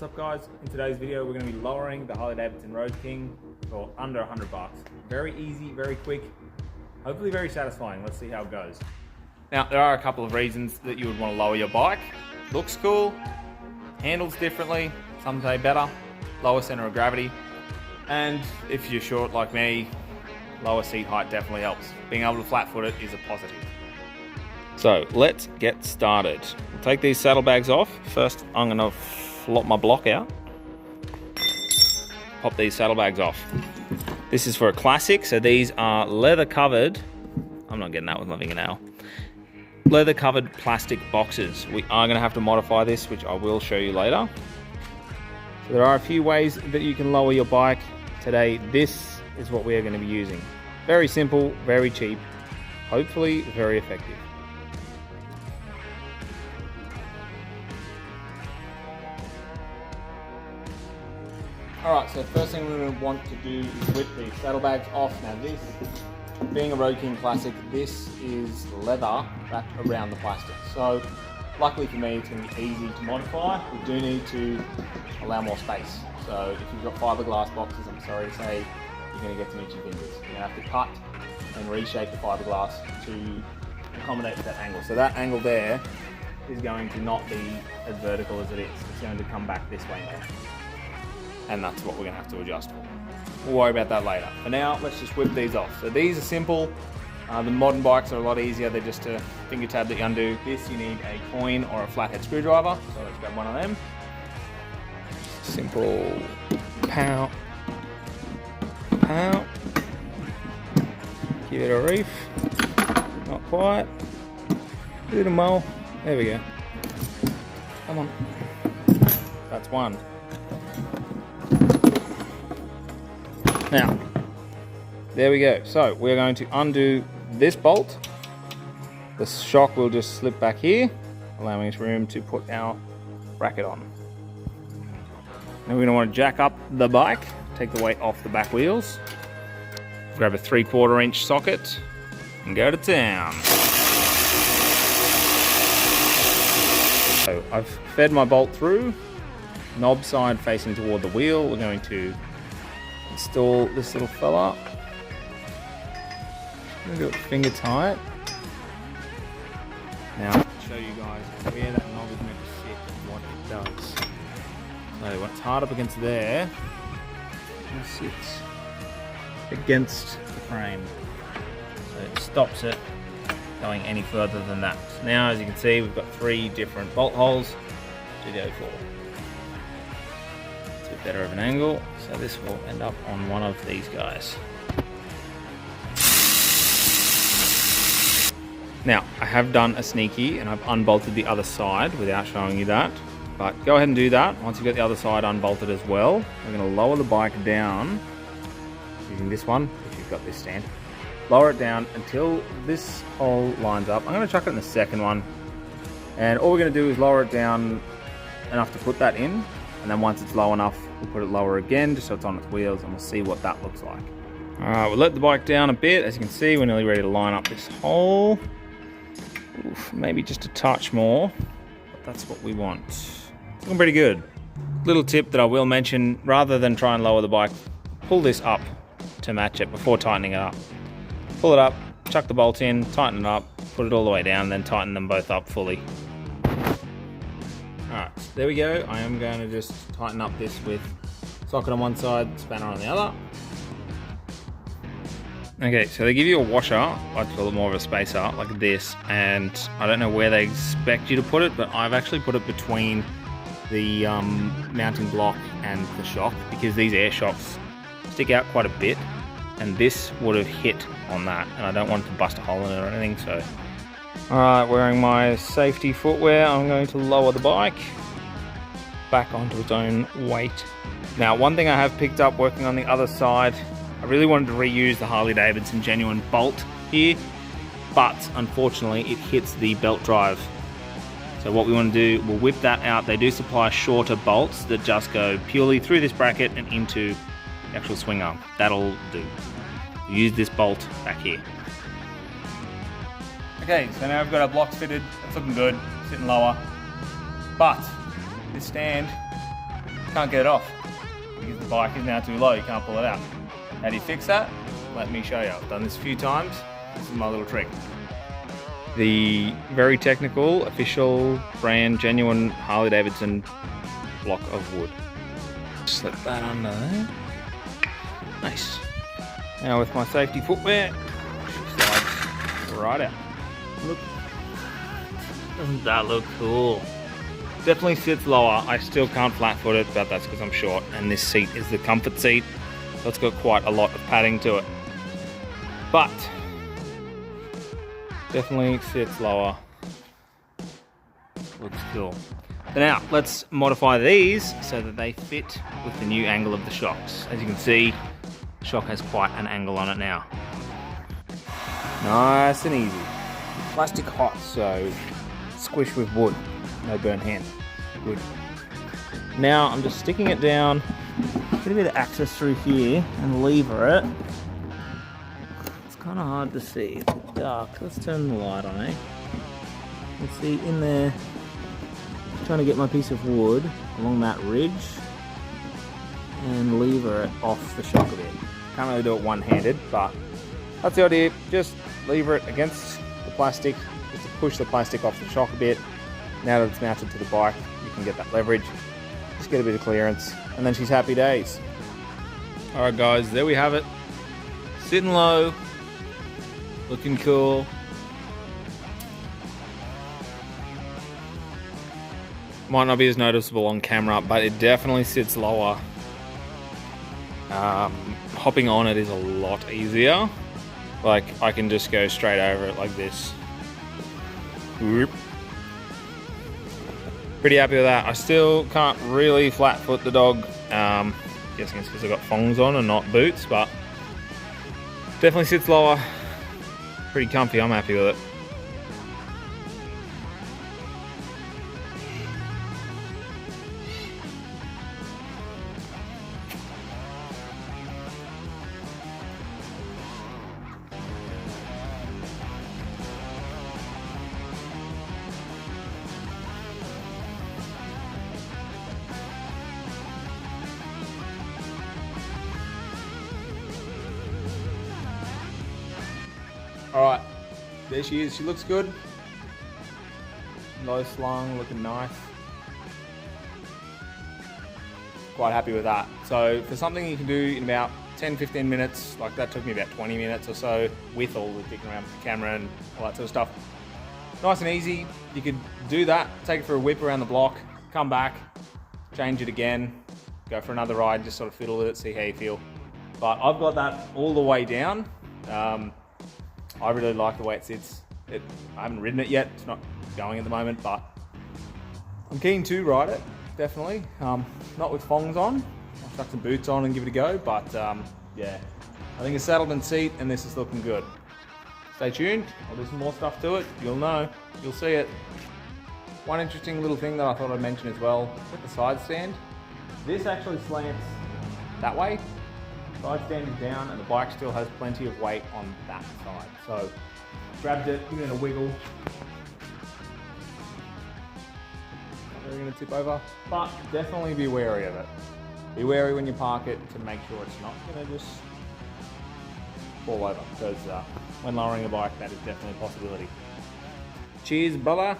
What's up guys? In today's video we're going to be lowering the Harley Davidson Road King for under 100 bucks. Very easy, very quick, hopefully very satisfying. Let's see how it goes. Now there are a couple of reasons that you would want to lower your bike. Looks cool, handles differently, some say better, lower center of gravity, and if you're short like me, lower seat height definitely helps. Being able to flat foot it is a positive. So let's get started. We'll take these saddlebags off. First I'm going to flop my block out. Pop these saddlebags off. This is for a classic, so these are leather covered. I'm not getting that with my fingernail. Leather covered plastic boxes. We are going to have to modify this, which I will show you later. So there are a few ways that you can lower your bike. Today this is what we are going to be using. Very simple, very cheap, hopefully very effective. Alright, so first thing we're going to want to do is whip the saddlebags off. Now this, being a Road King Classic, this is leather wrapped around the plastic. So luckily for me it's going to be easy to modify. We do need to allow more space. So if you've got fiberglass boxes, I'm sorry to say, you're going to get some itchy fingers. You're going to have to cut and reshape the fiberglass to accommodate that angle. So that angle there is going to not be as vertical as it is. It's going to come back this way now. And that's what we're going to have to adjust for. We'll worry about that later. For now, let's just whip these off. So these are simple. The modern bikes are a lot easier. They're just a finger tab that you undo. This, you need a coin or a flathead screwdriver. So let's grab one of them. Simple. Pow. Pow. Give it a reef. Not quite. Little more. There we go. Come on. That's one. Now, there we go. So we're going to undo this bolt. The shock will just slip back here, allowing us room to put our bracket on. Now we're going to want to jack up the bike, take the weight off the back wheels, grab a 3/4 inch socket, and go to town. So I've fed my bolt through, knob side facing toward the wheel. We're going to install this little fella. I'm going to do it finger tight. Now I'll show you guys where that knob is meant to sit and what it does. So when it's hard up against there, it sits against the frame. So it stops it going any further than that. Now as you can see, we've got 3 different bolt holes to go for. Better of an angle, so this will end up on one of these guys. Now I have done a sneaky and I've unbolted the other side without showing you that, but go ahead and do that. Once you've got the other side unbolted as well, we're going to lower the bike down using this one, if you've got this stand. Lower it down until this hole lines up. I'm going to chuck it in the second one, and all we're going to do is lower it down enough to put that in. And then once it's low enough, we'll put it lower again, just so it's on its wheels, and we'll see what that looks like. Alright, we'll let the bike down a bit. As you can see, we're nearly ready to line up this hole. Oof, maybe just a touch more, but that's what we want. It's looking pretty good. Little tip that I will mention, rather than try and lower the bike, pull this up to match it before tightening it up. Pull it up, chuck the bolt in, tighten it up, put it all the way down, and then tighten them both up fully. Alright, there we go. I am going to just tighten up this with socket on one side, spanner on the other. Okay, so they give you a washer, I call it more of a spacer, like this, and I don't know where they expect you to put it, but I've actually put it between the mounting block and the shock, because these air shocks stick out quite a bit, and this would have hit on that, and I don't want to bust a hole in it or anything, so... Alright, wearing my safety footwear, I'm going to lower the bike back onto its own weight. Now, one thing I have picked up working on the other side, I really wanted to reuse the Harley Davidson genuine bolt here, but unfortunately it hits the belt drive. So what we want to do, we'll whip that out. They do supply shorter bolts that just go purely through this bracket and into the actual swing arm. That'll do. Use this bolt back here. Okay, so now we've got our blocks fitted. It's looking good, sitting lower. But this stand can't get it off because the bike is now too low, you can't pull it out. How do you fix that? Let me show you. I've done this a few times. This is my little trick. The very technical, official, brand, genuine Harley Davidson block of wood. Slip that under there. Nice. Now with my safety footwear, she slides right out. Look, doesn't that look cool? Definitely sits lower. I still can't flat foot it, but that's because I'm short, and this seat is the comfort seat, so it's got quite a lot of padding to it. But definitely sits lower. Looks cool. So now let's modify these so that they fit with the new angle of the shocks. As you can see, the shock has quite an angle on it now. Nice and easy. Plastic hot, so squish with wood. No burn hand. Good. Now I'm just sticking it down, get a bit of access through here and lever it. It's kind of hard to see, it's a bit dark. Let's turn the light on, eh? Let's see in there. Trying to get my piece of wood along that ridge and lever it off the shock a bit. Can't really do it one-handed, but that's the idea. Just lever it against the plastic, just to push the plastic off the shock a bit. Now that it's mounted to the bike, you can get that leverage, just get a bit of clearance, and then she's happy days. Alright guys, there we have it. Sitting low, looking cool. Might not be as noticeable on camera, but it definitely sits lower. Hopping on it is a lot easier. Like, I can just go straight over it like this. Whoop. Pretty happy with that. I still can't really flat foot the dog. Guessing it's because I've got thongs on and not boots, but definitely sits lower. Pretty comfy, I'm happy with it. Alright, there she is. She looks good. Low slung, looking nice. Quite happy with that. So for something you can do in about 10-15 minutes, like that took me about 20 minutes or so with all the dicking around with the camera and all that sort of stuff. Nice and easy. You could do that, take it for a whip around the block, come back, change it again, go for another ride, just sort of fiddle with it, see how you feel. But I've got that all the way down. I really like the way it sits. I haven't ridden it yet, it's not going at the moment, but I'm keen to ride it, definitely. Not with thongs on. I'll chuck some boots on and give it a go, but yeah. I think it's settled in seat and this is looking good. Stay tuned, I'll do some more stuff to it, you'll know, you'll see it. One interesting little thing that I thought I'd mention as well, with the side stand. This actually slants that way. Side stand is down and the bike still has plenty of weight on that side. So, grabbed it, give it a wiggle. Not really going to tip over, but definitely be wary of it. Be wary when you park it to make sure it's not going to just fall over, because when lowering the bike, that is definitely a possibility. Cheers, brother.